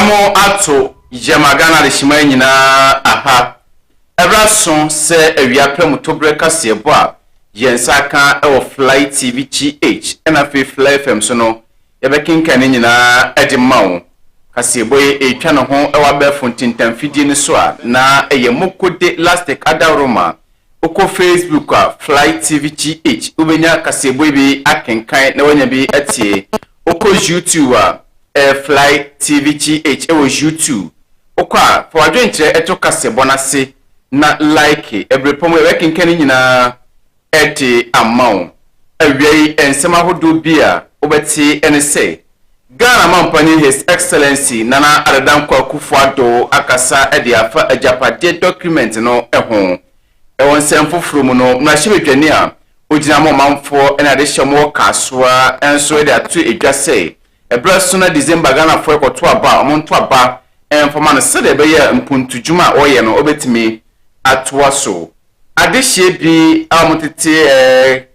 Yamo ato yamagana de shima nyina aha Ebrason se ewia prem tobre kase ebo a yensa kan e wo Fly TV GH na fe Fly FM so no yebekinka ne nyina edi mawo kase ebo etwa ne ho e wa be fontintam fidie ne so a na eyemokode lastic adaroma oko Facebook a Fly TV GH ubenya kase ebo bi akenkan na wanya bi atie oko YouTube a Fly TV GH ewo YouTube okwa for adwentre eto kase bonase na like every pomo wekinken nyina eti amount awie ensema hodo bia obeti ene say Ghana mampani His Excellency Nana Akufo Addo akasa edi afa ajapade document no eho ewon semfoforo mu no na hyebedwane a ogina mo manfo ena de hyemo kasoa enso edi atu edwase Ebraso na December Ghana for ekoto aba omonto aba enfoma no se de be ye mpuntujuma oye no obetimi atwaso adehye bi amotete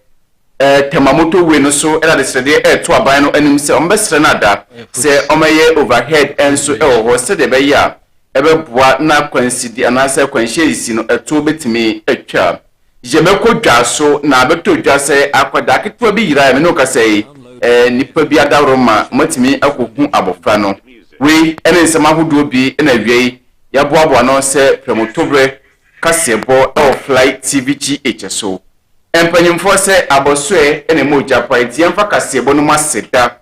temamoto we no so era de sede eto aba no anim se ombesre na da se omaye overhead enso ho se de be ya ebeboa na kwansidi anase kwanhye isi no eto obetimi atwa jemeko dwaso na abeto dwase akwada keto bi yira me no kasei nipa bi adaroma matimi akoku abofra no we ene nsema hodo bi na wiei yaboabo no se premotobre kasebo Fly TV GH so empanyimfo se abosoe ene moja point yemfa kasebo no maseda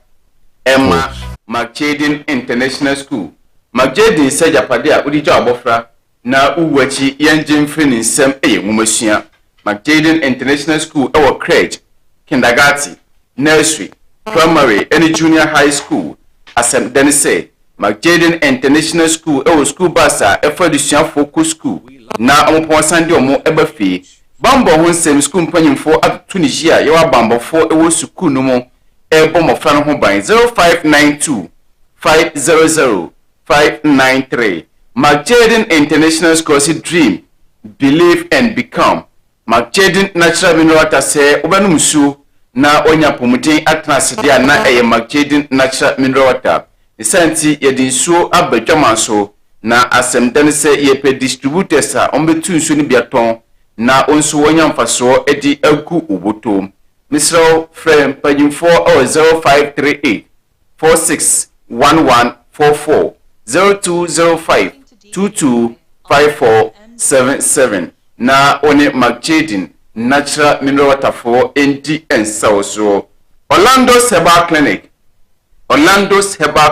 Emma Macedin International School Macedin se japade a odi ja abofra na uwachi yenjin free nsem nwumasua Macedin International School Crèche kindergarten nursery primary and junior high school asem den say Macedin International School school basa efadusua focus school na omo sande omo ebafi bambo ho nsem school mpanyimfo atutunisia yewa bambofo ewo school no mo ebo mofra no ho ban 0592 500 593 Macedin International School dream believe and become Macedin natural mineral water say obanum su na onya pomudin atnasede na eye Macedin natural mineral water isanti yedinsuo abadwamanso na asemdan se yepe distributors a ombetu nsuo ni biaton na onso wonya mfaso edi agu oboto misro frame pagimfo 0538 461144 0205 225477 na one Macedin natural mineral water for ND and South Orlando's Herbal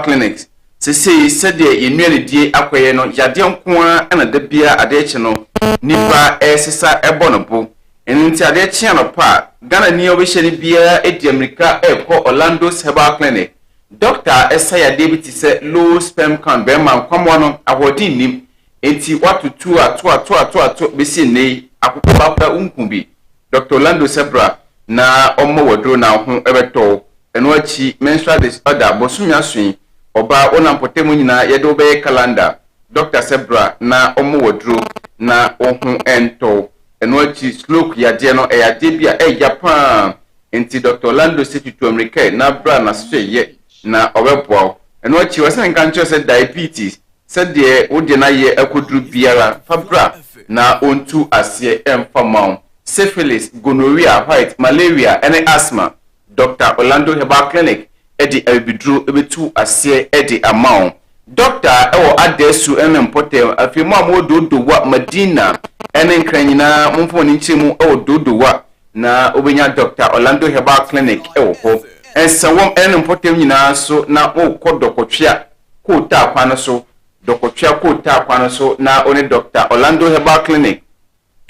Clinics se said ye nwere die akoye no yade nkoa na da bia adeche no nipa esesa ebonobo enti adeche no pa Ghana ni obehye ni bia edi America ekọ Orlando's Herbal Clinic Dr. Esaya David se low sperm count be man kwamo no ahodi nim enti watutu ato besi nei akoko bapa unkumbi Dr. Orlando Sebra na omo wodro na ho ebeto eno achi menstrual disorder bosumya swin oba onampotemu nyina yedo be calendar Dr. Sebra na omo wodro na ohun ento eno achi sloke yade no eyade bia Japan enti Dr. Orlando Setutu America na bra na sweye na obeboa eno achi wasen kancho se diabetes said de wode na ye akodru biara fabra na ontu ase emfamao syphilis, gonorrhea, white, malaria, and asthma. Dr. Orlando Herbal Clinic, Eddie Elbidru, Ebitu, Asie, Eddie Amount. Dr. Ewo Adesu, Potem, a few more do what Medina, and then Cranina, Mumfonichimu, do what na Obenya Dr. Orlando Herbal Clinic, Ewo, and someone Potem, so now, called Dokotia, Kota Panaso, Dokotia Kota Panaso, now only Dr. Orlando Herbal Clinic,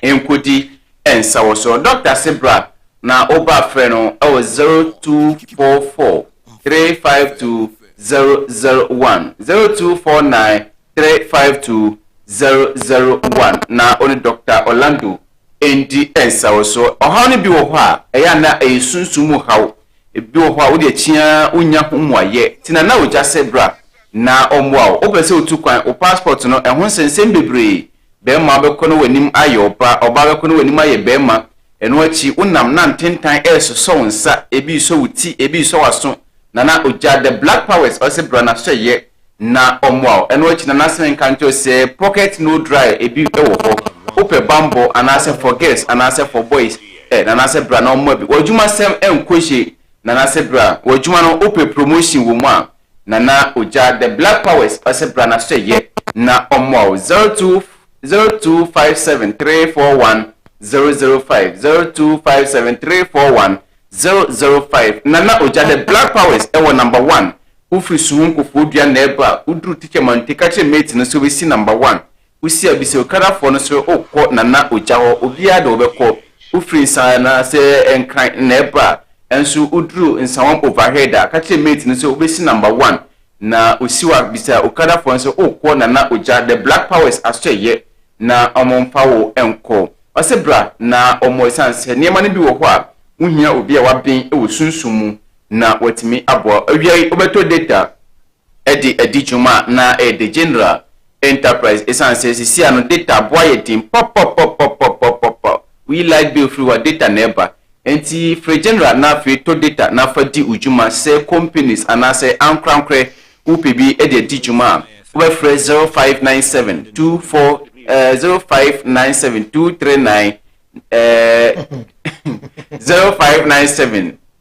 Nkudi. And so Dr. Sebra na oba freno 0244 352 001 0249 352 001 na only Dr. Orlando ND and so ohani bi wo ho a eya na esunsumu hawo ebi wo ho a wo de chia unya humwaye tina na oja Sebra na omwa o pese otukwan o passport no ehon sensem bebre bema bekono wanim ayopa oba bekono wanim aye bema eno achi unam na ntentan so nsa ebi so wuti ebi so waso nana oja the black powers ose brana so ye na omwa eno chi na nasen kancho say pocket no dry ebi ewo ho ope bambo anase for girls anase for boys nanase bra na omwa bi wajuma sem enkohye nanase bra wajuma no ope promotion wo mu a nana oja the black powers ase bra na so ye na omwa 0257341005 0257341005 nana oja the black powers ewo number 1 ufri suwun kofo dua na eba udru tike mantika che mate no so we si number 1 usi abise okara fo no so okọ nana oja ho obia de obekọ ufri san na se enkran na eba enso udru nsan overhead ka che mate no so we si number 1 na osiwa bisa okara fo no so okọ nana oja the black powers asye na omonfawo enko osebra na omoisanse niema ne bi wo ho a wuhia obi a waben e wo sunsumu na watimi abo awiai obeto data edi na the general enterprise esanse sisi ano data boye dim pop we like bill free wa data neba enti free general na free to data na fadi ujuma say companies anase ankrankre upebi edi juma we free 059724 05972390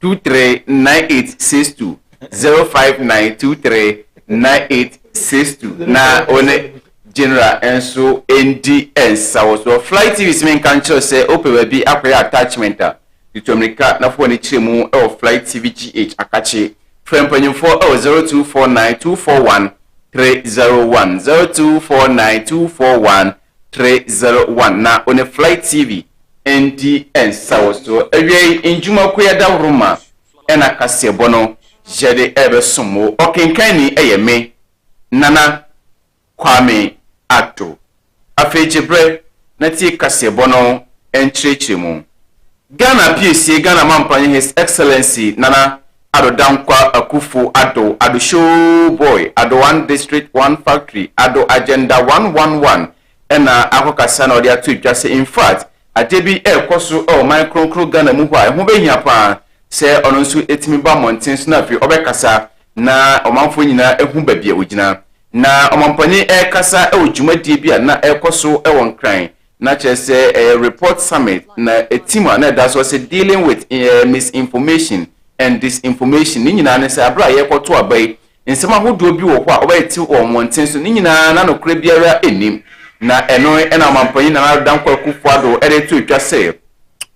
0597239862 0592399862 na one general enso NDS so flight TV men kan cho say opewe bi akwya attachment a America na fo ni chiremu e flight TV GH akache frempanyimfo 0249241301 0249241301 na one flight TV NDS so ewie injuma ko ya da roma ena kasebo no jede ebe somo okenkani eyeme Nana Kwame Addo afejebre na ti kasebo no enchirechiremu Ghana PSA Ghana Mampanye His Excellency Nana Addo Dankwa Akufo Addo show boy Addo 1 district 1 factory Addo agenda 111 ena akokasa na odi atu dwase in fact adebi ekoso micro Ghana mu ho a ho behia pa se ono nso etimi ba mountain so na afi obekasa na omanfo nyina ehu babia ogina na omampani ekasa ojumadi bia na ekoso ewon kran na chese report summit na etima na that's was dealing with misinformation and disinformation ni nyina ne se abra yekoto abai nsema hodo bi wo ho a obeti o mountain so ni nyina na no kra biara enim na eno ena omampani na Dankwa Akufo Addo eretu twase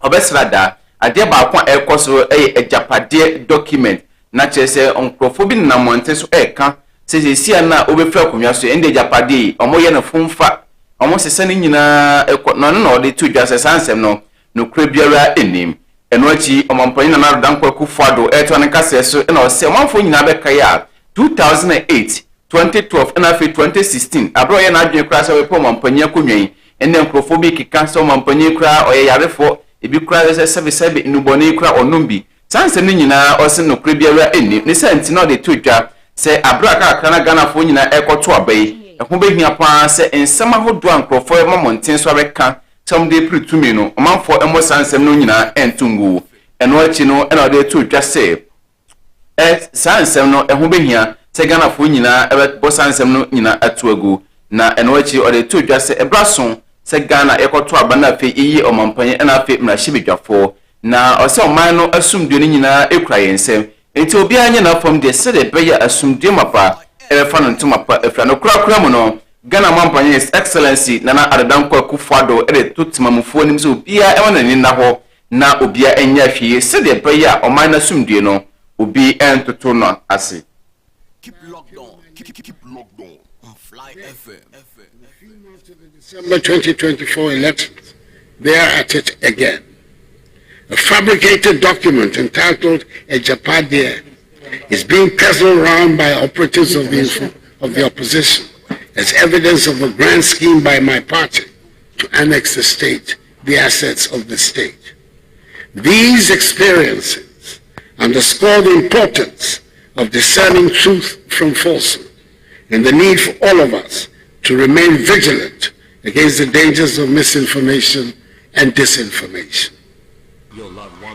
obesrada ade ba kwa ekoso ejapade document na chese onkrofo bi na monte so eka sesi na obefra konwa so ende ejapade omoye na fumfa omo sese ni nyina no na ode tu dwase sansem no kura biara enim eno achi omampani na Dankwa Akufo Addo eto ne kase so na ose omanfo nyina beka ya 2008 2012 and after 2016 abro ye na adwen kra se we po mampanya konwan ene nkrofobia kika so mampanya kra oye yarefo ebi kra se sebe nubone kra onombi sanse ni nyina ose no kra biara eni ne senti no de todwa se abro aka na Ghana fo nyina ekoto abai ehwo behia pa se ensema hodo ankrofo mamonten so abeka somde pritumi no omanfo emo sansem no nyina entungu eno achi no ena de todwa se sansem no ehwo behia se Ghana fo nyina ebe bosansem no nyina atuagu na eno achi ode todwa se ebrason se Ghana ekoto aba na afi iyi omampanye na afi mrahibedwafo na ose oman no asumdue nyina ekura yensem enti obi anya na fam de se de beya asumdue mapa efa no ntumapa efra no kura mu no Ghana Mampanye His Excellency Nana Addo Dankwa Akufo Addo ede totimamfo nim se obia e wona ni na ho na obia enya hwie se de beya oman na asumdue no obi entoto no ase. Keep locked on. Keep locked on Fly FM. A few months to the December 2024 elections, they are at it again. A fabricated document entitled a Japadia is being peddled around by operatives of the opposition as evidence of a grand scheme by my party to annex the state, the assets of the state. These experiences underscore the importance of discerning truth from falsehood and the need for all of us to remain vigilant against the dangers of misinformation and disinformation.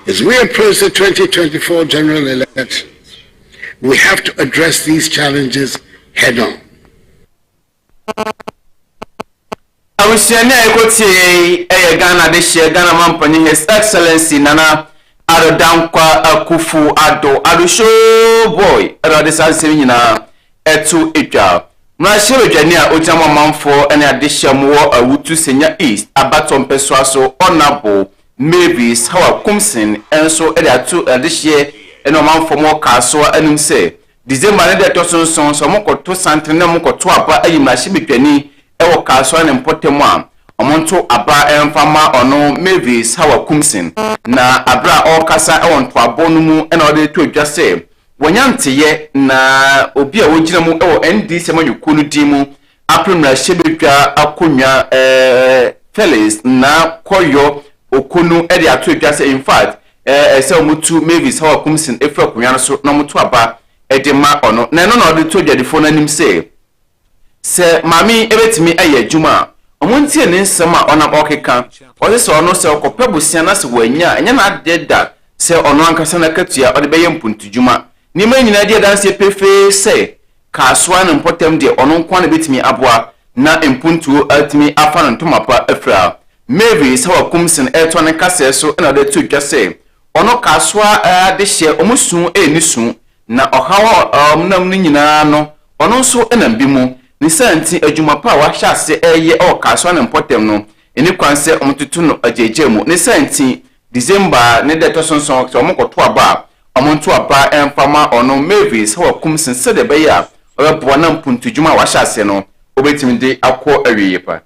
As we approach the 2024 general elections, we have to address these challenges head on. Awusiane ekotie Ghana de share Ghana Mampani His Excellency Nana Addo Akufu Addo show boy erade sanse nyina etu etwa na shebe dwane a ojama manfo ene ade hyamwo awutu senya east abatom peswa so honorable Mavis Hawa Kumsin enso ede atu ade hye ene manfo mo kaso anim se December ne de tosonson so mokoto santre ne mokoto aba ayimra shebe dwane ewo kaso ne mpotemu a omonto aba emfama ono Mavis Hawa Kumsin na abra okasa ewo ntoabo no mu ena ode to adwa se wonyanteye na obi a wogina mu ewo NDC manyuku no dimu apremra shebedwa akonwa Felix na koyo okunu ede ato adwa se in fact ese omutu Mavis Hawa Kumsin efra konwa no so na omutu aba ede ma ono na eno na ode to adwadefo no anim se mami ebetimi aye adwuma omontie ne nsem a ona okeka ose se ono se okopebusia na se wanya enya na adeda se ono ankasa na katua ode beye mpuntudwuma ni ma nyina de danse pefe se kasoa ne mpotem de ono nkwa na betimi aboa na mpuntu atimi afa no ntomapa afra Mavis Hawa Kumsin eto ne kase so na de tudwa se ono kasoa de hye omusu enisu na ohawa nam no nyina no ono nso enam bi mu ni santi adwuma pa wa hyase eye o kaso na mpotem no eni kwanse omtutu no ajeje mu ni santi December ne de tosonson so omokoto aba omonto aba emfama ono Mavis Hawa Kumsin se de beya obo na mpuntudwuma wa hyase no obetimi de akọ awiye pa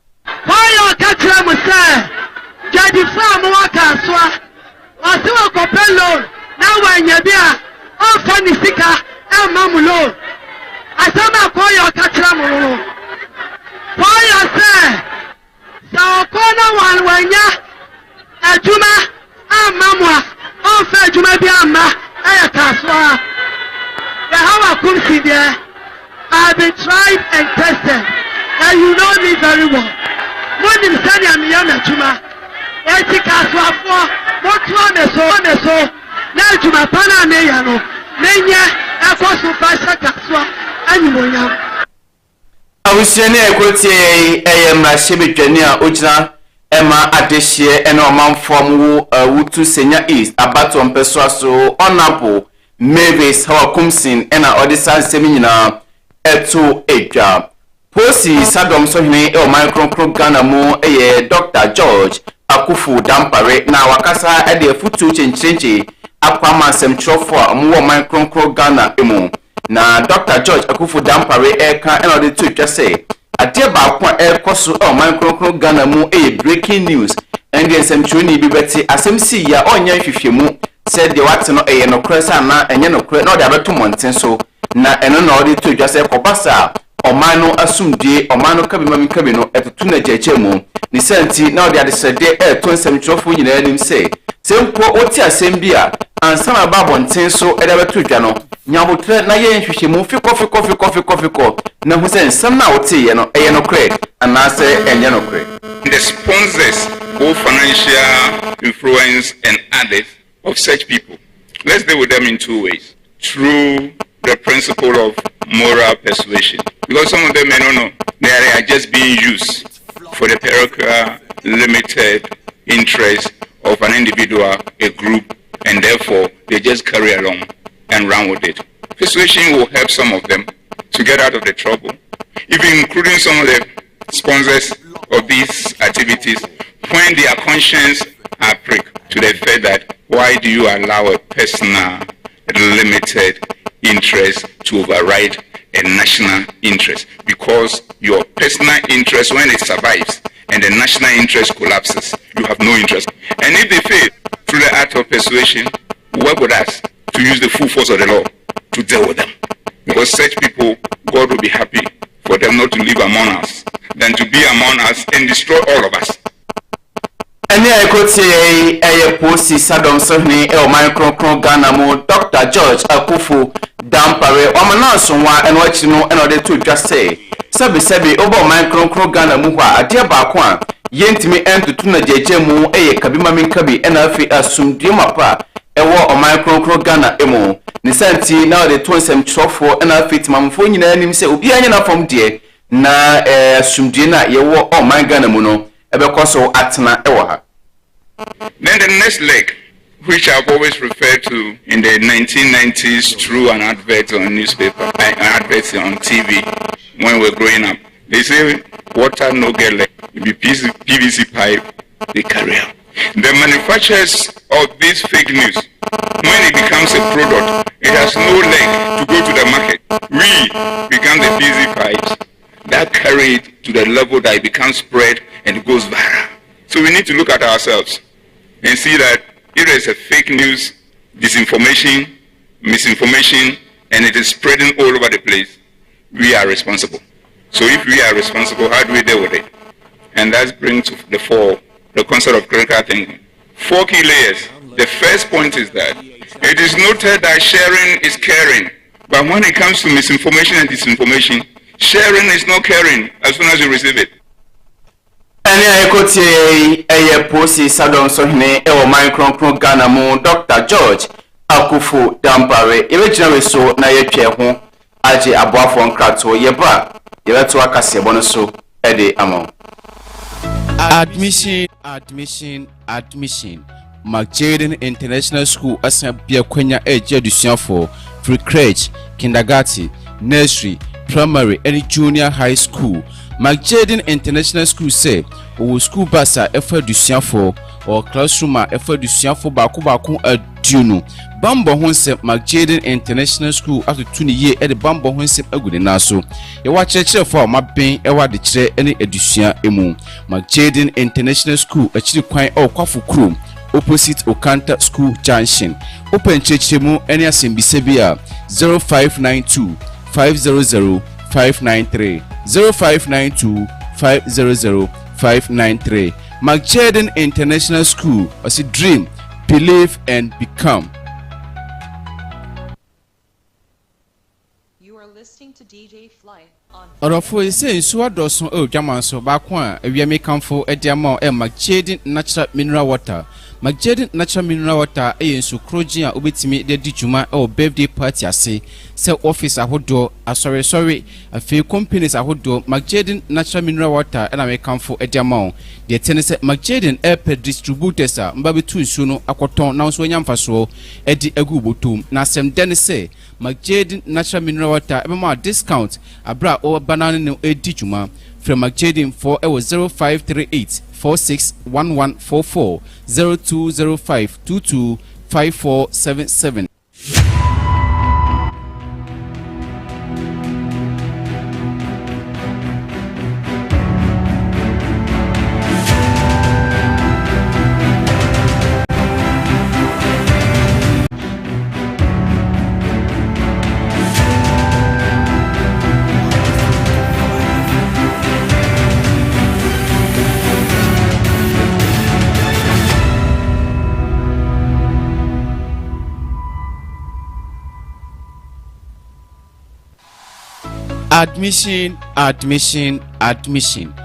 Fire katra musa jadi fa mu wa kaso o se wo kopelo na wanya bia o fa ni sika e mamulo asama koyo katra mu fire say sa kona wanya adwuma amamwa o fa adwuma bi amma e kaso the Hawa Kumsin there I've been tried and tested and you know me very well. When you say I'm young adwuma eti kaso afo motu ameso na adwuma pana me ya no menye ekoso pasha kaso anyimonya awusiane ekotie eyemra shebedwane a ogina ema adehye ene omanfom wo wutu senya east abatom peswa so honorable Mavis Hawa Kumsin ena odisa nsemi nyina eto edwa posi sadom so hene e o micro Ghana mu eye Dr. George Akufu Dampare na wakasa ede futu chenchenche akwama semtrofo a mu micro Ghana emu na Dr. George Akufu Dampare eka ena de to twase ade ba kwa ekoso o micro Ghana mu breaking news and the semtroni bi beti asemsi ya onya hwehwemu said the what no no kresa na enye no kre na de abeto monten so na eno na ode to twase kobasa omano asumdie omano kabi no etutu na jeche mu ni senti na ode adesede to nsemtrofo nyina anim se sempo oti asem bia ansana babonten so edabeto dwa no nyabotre na ye nhwehwemu fiko na hu se nsem na oti ye no eye no kre anase enye no kre. The sponsors, both financial influence and others of such people, let's deal with them in two ways: through the principle of moral persuasion, because some of them may not know they are just being used for the parochial limited interest of an individual, a group, and therefore they just carry along and run with it. Persuasion will help some of them to get out of the trouble, even including some of the sponsors of these activities, when their conscience are pricked to the fact that why do you allow a personal limited interest to override a national interest? Because your personal interest, when it survives and the national interest collapses, you have no interest. And if they fail through the act of persuasion, work with us to use the full force of the law to deal with them. Because such people, God will be happy for them not to live among us than to be among us and destroy all of us. Ene ekotie posi sadom so hne e micro Ghana mu Dr. George Akufu Dampare omana so wa eno achi no eno de to dwa se sebi obo micro Ghana mu kwa ade ba ko a yentimi entutu na jeje mu kabima minkabi ena afi asumdie mapa ewo o micro Ghana emu ni santi na de to nsem trofo ena afi timamfo nyina anim se obi anya na fom de na asumdue na yewo man Ghana mu no ebekọ so atena ewo ha. Then the next leg, which I've always referred to in the 1990s through an advert on newspaper, adverts on TV when we were growing up. They say water no get leg. It be PVC pipe, they carry out. The manufacturers of this fake news, when it becomes a product, it has no leg to go to the market. We become the PVC pipes that carry it to the level that it becomes spread and it goes viral. So we need to look at ourselves and see that if there is a fake news, disinformation, misinformation, and it is spreading all over the place, we are responsible. So if we are responsible, how do we deal with it? And that brings to the fore the concept of critical thinking. 4 key layers. The first point is that it is noted that sharing is caring. But when it comes to misinformation and disinformation, sharing is not caring as soon as you receive it. Ene ayekoti eye posi sadon so hene ewo man kronkron Ghana mu Dr. George Akufo Dampare ebegyina we so na yetwe ho age aboafo nkrato yeba yebeto akase bono so ede amon. Admission. McJaden International School asabia kwanya edusuafo free crèche, kindergarten, nursery, primary and junior high school. McJaden International School say o school basa efa edusuafo or classroom efa edusuafo baako aduno. Bambo Honse McJaden International School after 20 years at the Bambo Honse agude naso. E wa church for ma ben e wa de kire ene edusua emu. McJaden International School achiri kwan o kwafu krom opposite Okanta School Junction. Open church mu ene asembise bia 0592 500 593 0592 500 593. McJaden International School as a dream, believe and become. You are listening to DJ Fly on Orofo ise nsu adoso o dwamanso ba ko a ewiame kamfo ediamo McJaden Natural Mineral Water. McJaden Natural Mineral Water nsu krogin a obetimi de di dwuma o birthday party ase se office ahodo asore afi companies ahodo McJaden Natural Mineral Water na me kamfo ediamo de tene se McJaden air distributors a mba betu nsu no akoton na nso nyamfaso edi agu botom na sem den se McJaden Natural Mineral Water ebema discount abra o banana no edi dwuma from McJaden for 0538 461144 0205 225477. Admission.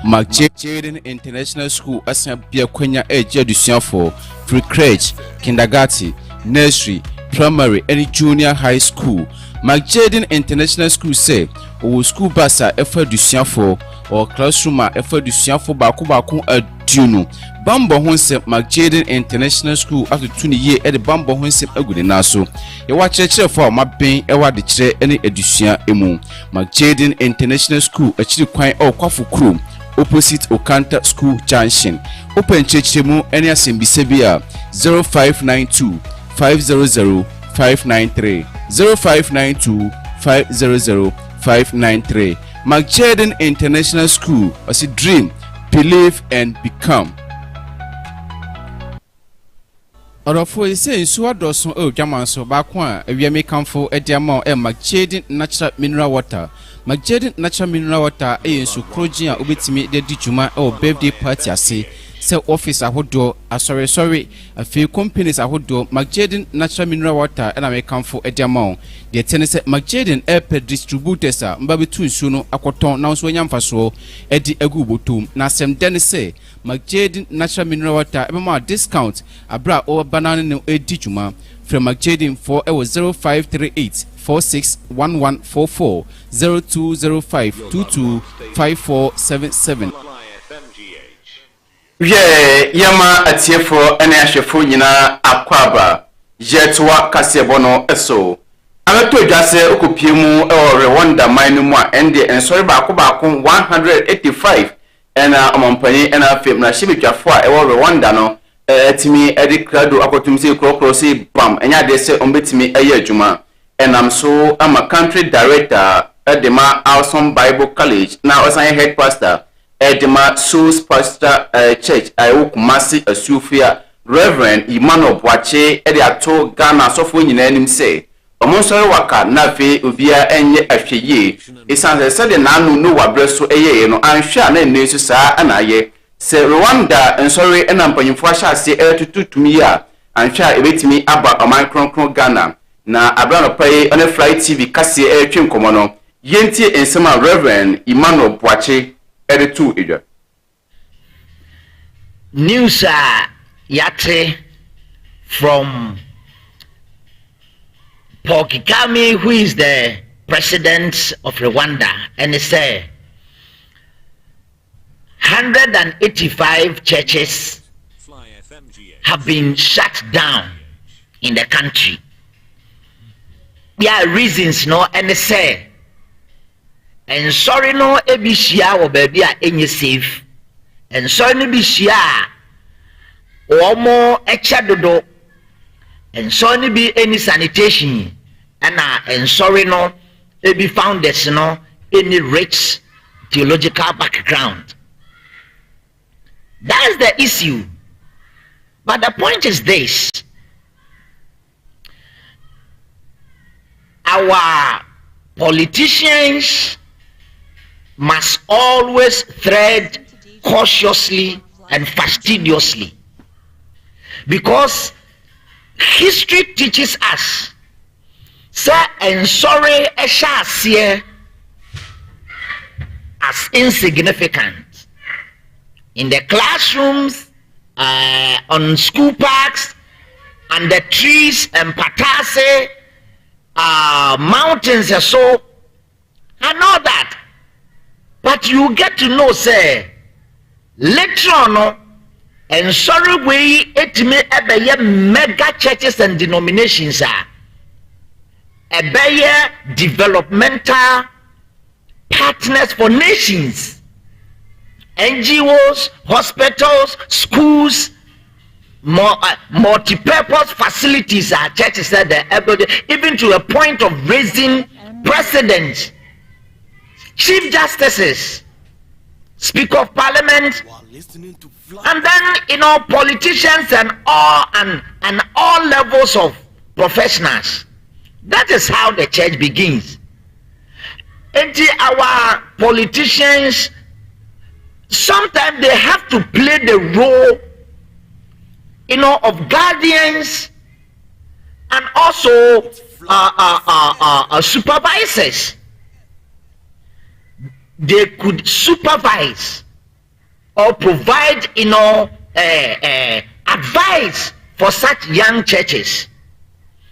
McJaden International School asabia kwanya edusuafo free crèche, kindergarten, nursery, primary and junior high school. McJaden International School say o school basa efa edusuafo or classroom efa edusuafo baako aduno. Bambo Honse McJaden International School after 20 years at the Bambo Honse agude naso. E wa church for ma ben e wa de kire ene edusua emu. McJaden International School achiri kwan o kwafu krom opposite Okanta School Junction. Open church mu ene asembise bia 0592 500 593 0592 500 593. McJaden International School as a dream, believe and become. Orofo ise nsu adoso o dwamanso ba ko a ewiame kamfo ediamo McJaden Natural Mineral Water. McJaden Natural Mineral Water nsu krogin a obetimi de di dwuma o birthday party ase se office ahodo asore afi companies ahodo McJaden Natural Mineral Water na me kamfo ediamo de tene se McJaden air distributors a mba betu nsu no akoton na nso nyamfaso edi agu botom na sem den se McJaden Natural Mineral Water ebema discount abra o banana no edi dwuma from McJadin for 0538 461144 0205 225477. Yama atiefo ene ahwefo nyina akwaba yetwa kasebo no eso ameto dwase okopie mu Rwanda man mu a ende ensori ba 185 ena omompani ena fem na shibitwafo a Rwanda no timi edi krado akotumse krokro se bam enya de se ombetimi eye adwuma enam so ama country director edema Awesome Bible College na osan head pastor Edema Souls Pastor Church Kumasi Asufia Reverend Emmanuel Boache ato Ghana sofo nyina anim se omonsori waka na fe obia enye ahweye isanse se de nanu no wabreso eyeye no anhwe na nesu saa anaye se Rwanda ensori enampanyimfo ahase etututumi ya anhwe ebetimi aba oman kronkron Ghana na abrano pai on Fly TV kase etwe nkomo no yenti ensema Reverend Emmanuel Boache editu ija news yate from Paul Kagame, who is the president of Rwanda, and he said 185 churches have been shut down in the country. There are reasons, no, and he said, and sorry, no, ebishia or baby are any safe, and sorry, no, bishia or more echadodo, and sorry, be any sanitation, and sorry, no, be found there's no any rich theological background. That's the issue. But the point is this: our politicians must always tread cautiously and fastidiously, because history teaches us say and sorry as insignificant in the classrooms, on school parks, and the trees and patase, mountains and so, and all that. But you get to know, say, later on, and sorry way it may be mega churches and denominations are a developmental partners for nations, NGOs, hospitals, schools, multi-purpose facilities are churches that they're able to, even to a point of raising presidents, chief justices, speaker of parliament, and then politicians and all levels of professionals. That is how the church begins. And our politicians, sometimes they have to play the role of guardians and also supervisors. They could supervise or provide advice for such young churches.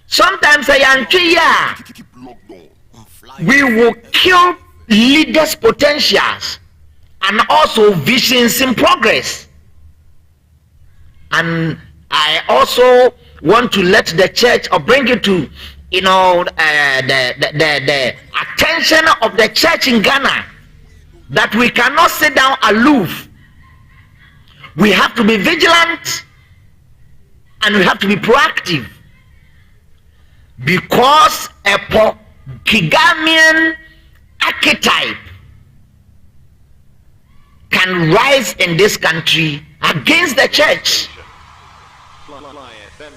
Sometimes a young church, we will kill leaders' potentials and also visions in progress. And I also want to let the church, or bring it to the attention of the church in Ghana, that we cannot sit down aloof. We have to be vigilant and we have to be proactive, because a Kagamian archetype can rise in this country against the church.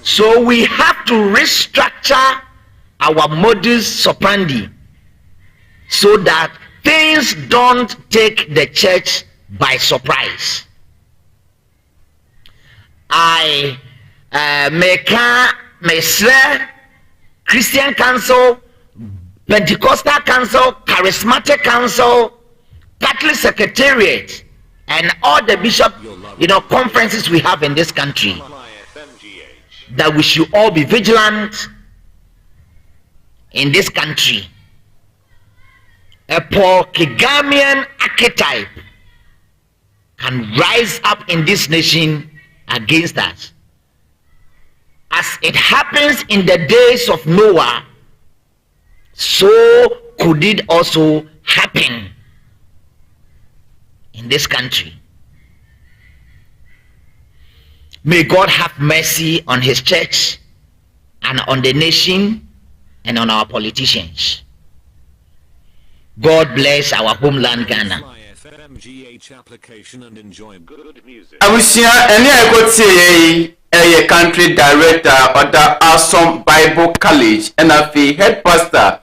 So we have to restructure our modus operandi so that things don't take the church by surprise. I make Christian Council, Pentecostal Council, Charismatic Council, Catholic Secretariat, and all the bishop conferences we have in this country. that we should all be vigilant in this country. A Paul Kagamian archetype can rise up in this nation against us. As it happens in the days of Noah, so could it also happen in this country. May God have mercy on his church and on the nation and on our politicians. God bless our homeland Ghana. Abusia eni akotie ye country director order Awesome Bible College and afi head pastor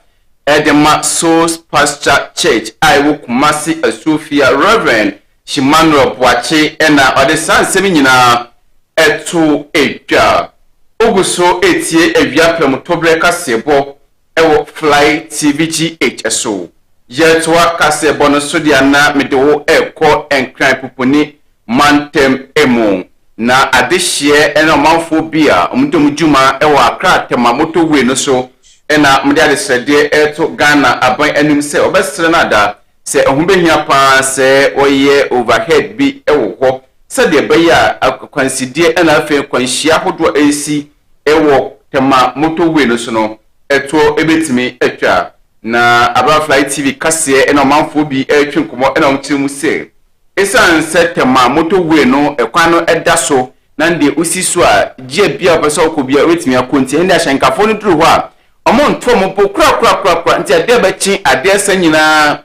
Edema Souls Pastor Church Iwo Kumasi Asufia Reverend Shimano Bwache ena ode sansemi nyina etu etwa oguso etie ewia premotobre kasebo ewo Fly TVGH so yetwa kasebo no so dia na medewo eko enkran poponi mantem emu na adehye ena manfo bia omdom juma ewo Accra tema motorway no so ena mde adesede eto Ghana aban anim se obesere na da se ohubehia pa se oye overhead bi ewo ho se de beya akwansidie ena afi kwanhia hodo AC ewo tema motorway no so no eto ebetimi etwa na Aba Fly TV kase ena manfo bi etwenkomo ena omtimu se esan se tema motorway no ekwan no eda so na nde usiso a gie bia opeso okobia wetimi akonti ende ahyankafo no duru ho a omo nto mo po kura nti ade bachi ade sanyina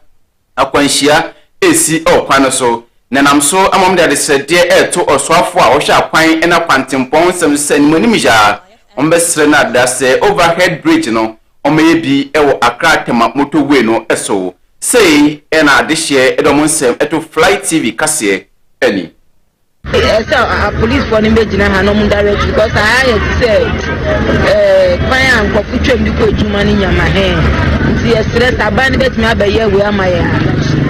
akwanhia esi okwan so nanam so amom de sede eto osoafo a wo hwa akwan ena kwantempon sem sani monimja ombesre na dase overhead bridge no omeye bi ewo Accra tema motorway no eso sei ena adehye edomonsem eto Fly TV kase eni police for the Medina Hanom direct because I said, Fire and Coffee because you money in my hand. See a stress, I banned it me by year where my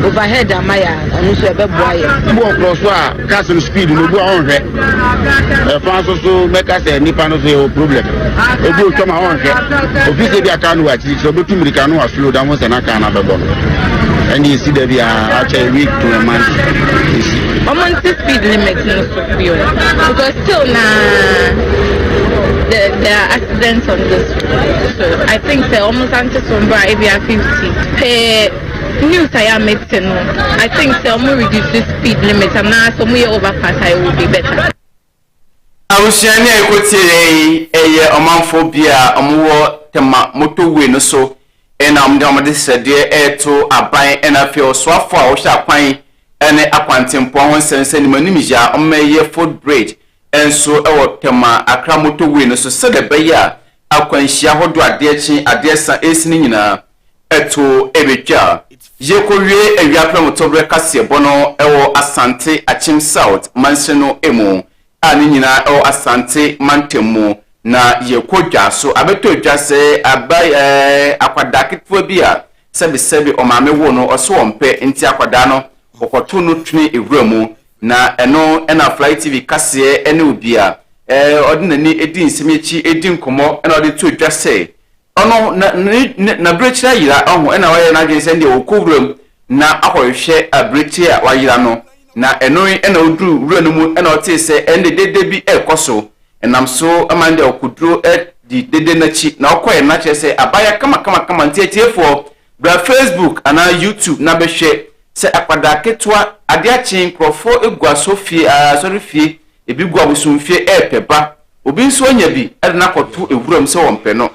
overhead and my and also a boy. More close, castle speed, no go on. Francis make us a Nipano problem. A good come on. Obviously, I can't watch it, so between the canoe slow down once and I can't have a bone. And you see that we are actually weak to a month. I'm on the speed limit because still there are accidents on this road. So I think they almost answer some by maybe 50 per news I am making. I think they almost reduce the speed limit and now some way overpass I will be better. I was sharing a omanphobia omo tema motorway no so and I'm said dear to a buy and I feel so far or pine and a quantum point sense and manimija on my year foot bridge and so our tema Accra motorway no so said a bayer a quenchia hodo a dear chin a dear son esinina eto ebeja yekowie ewia motobre kase bono ewo Asante Achim South Manseno emu ani nyina ewo Asante Mantemu na yekodwa so abeto dwa se abai akwadaketfo bia sebi omame wo no oso wompe nti akwada no okoto no twene ewuramu na eno ena Fly TV kase ene obia ordinary edi nsemichi edi nkomo ena odi to dwa se ono na brechira yira oho ena waye na dwen se ndi okowuram na ahohwe abrechi a wayira no na eno ena oduru wura no mu ena ote se ende dede bi ekoso enam so amande okudro di dede nachi na okoye na chese abaya kama ntietiefo bra Facebook ana YouTube na behwe se akpada ketwa ade achi nkrofo egua sofie sorifie ebi gua busumfie epeba obi nso onya bi ede na koto ewuram se wompe no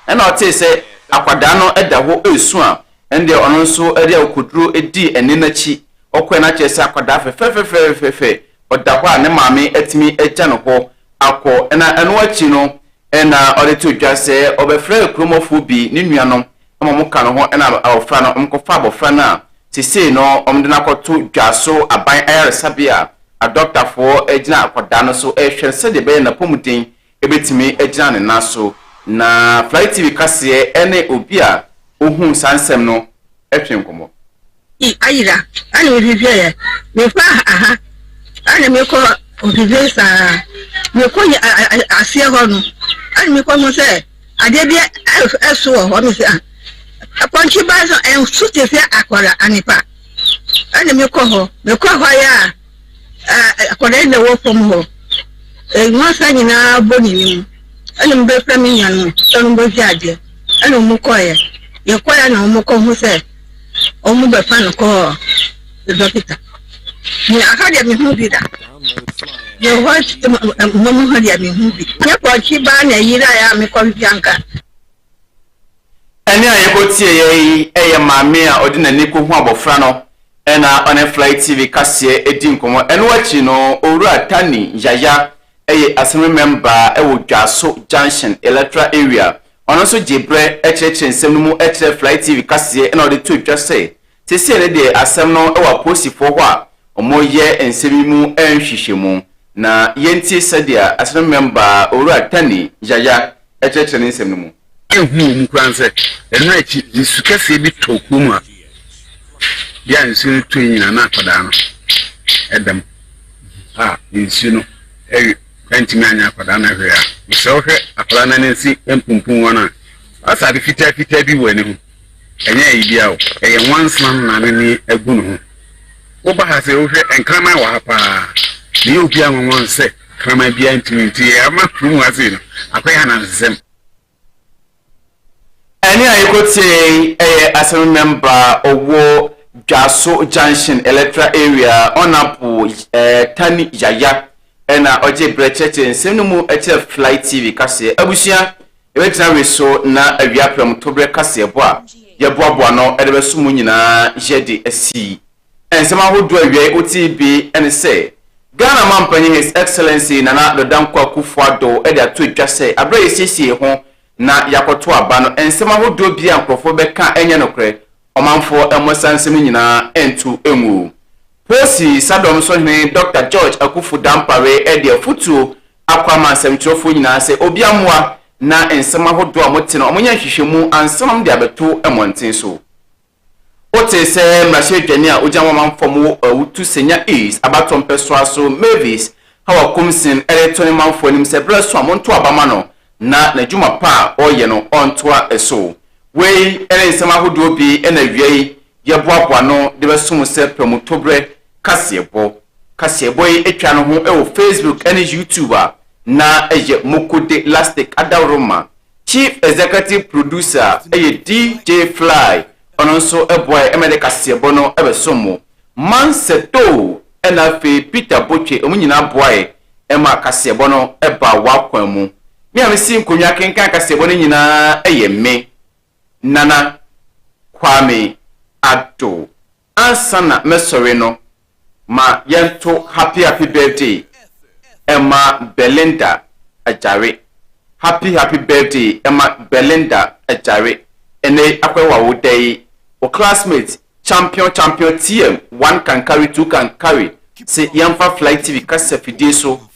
ena ote se akpada no eda ho esu a ende ono nso ede okudro edi ene nachi okoye na chese akpada fefe oda ho a ne maame atimi eja no ho akọ ena eno achi no ena odeto dwa se obefre kromofo bi ne nuanom amamo ka no ho ena awofra no mkofa abofra na sisi no omde na koto dwa so aban ayaresabia a doctor for ejina akoda no so ehwe se de be na pomuden ebetimi ejina ne naso na Fly TV kase ene obi a ohun sansem no etwenkomo ayira ani we hwehwe ye me fa aha ani me ko Obibe sa me ko asie ho no ani me ko mo se ade bi eso ho no se aponchi ba so en suti se akwara anipa ani me ko ho ya akwara na wo fom ho nwa sa nyina boni ni ani mbe fra mi nya no so no bo fi ade ani mu ko ye ko ya na mu ko ho se o mu be fa no ko dokita ni akade mi hu bi da you watch mama hadi ami hu bi ya ko chi ba na yira ya mi ko bianka ene aye ko tie ye eye maame a odi na niku hu abofra no ena on Flight TV kase edi nkomo eno wachi no owura tani yaya eye assembly member ewo dwaso junction electoral area ono so jebre echeche nsem no mu eche Flight TV kase ena odi to dwase sisi ene de asem no ewa posifo ho a omoye ensemi mu enhwehwemu na yenti sadia assembly member owura tani yaya echeche nsem no mu ehun kwanse eno achi isukase bi tokum a ya nsu to nyina na akoda no edem nsu no kanti anya akoda na hwe a so hwe akoda na nsi empumpum wona asa de fita bi wani ho enya idea o eye wansman na ne agu no ho wo ba ha se wo hwe enkrama wa ha pa ni obi anwon se krama bia ntinti e ama krum ase no akoya na nsem ene ayekotie assembly member owo Jaso Junction electoral area onapo tani yaya ena oje brecheche nsemu eche Flight TV kase abusia ebetina weso na awia pram tobre kase ebo a yeboaboa no edebeso mu nyina jede asi ensema hodo awia OTB ene se Ghana mampanyi His Excellency Nana Kwame Addo ede ato dwase abre yesiesie ho na yakoto aba no ensema hodo bia nkrofo beka enye nokre omanfo emosansem nyina entu emu posi sadom so hene Dr. George Akufu Dampare ede futu akwama semtrofo nyina se obiamwa na ensema hodo amote no omonya hwehwemu ansanam de abeto emonten so ote se mrashe dwani a ojanwa manfo wutu senya is abatom peso aso Mavis hawa kumsin eletoni manfo nim se breso amonto abama no na najuma pa oye no ontoa eso wei ene nsema hodo bi ena wiei yeboaboa no de besum se promotobre kasebo yi etwa no ho e Facebook ene YouTube na eye mokode elastic adawroma chief executive producer eye DJ Fly ononso eboy emede kasebo no ebesomo manseto ena fe Peter Boche omunyina boy ema kasebo no eba wakwan mu mi amesi nkonwa kenkan kasebo no nyina eye me Nana Kwame Addo ansana mesore no ma yento happy birthday Emma Belinda Ajare happy birthday Emma Belinda Ajare ene akwewa wo day o classmate champion TM 1 can carry 2 can carry say yamfa Flight TV kasa fidie so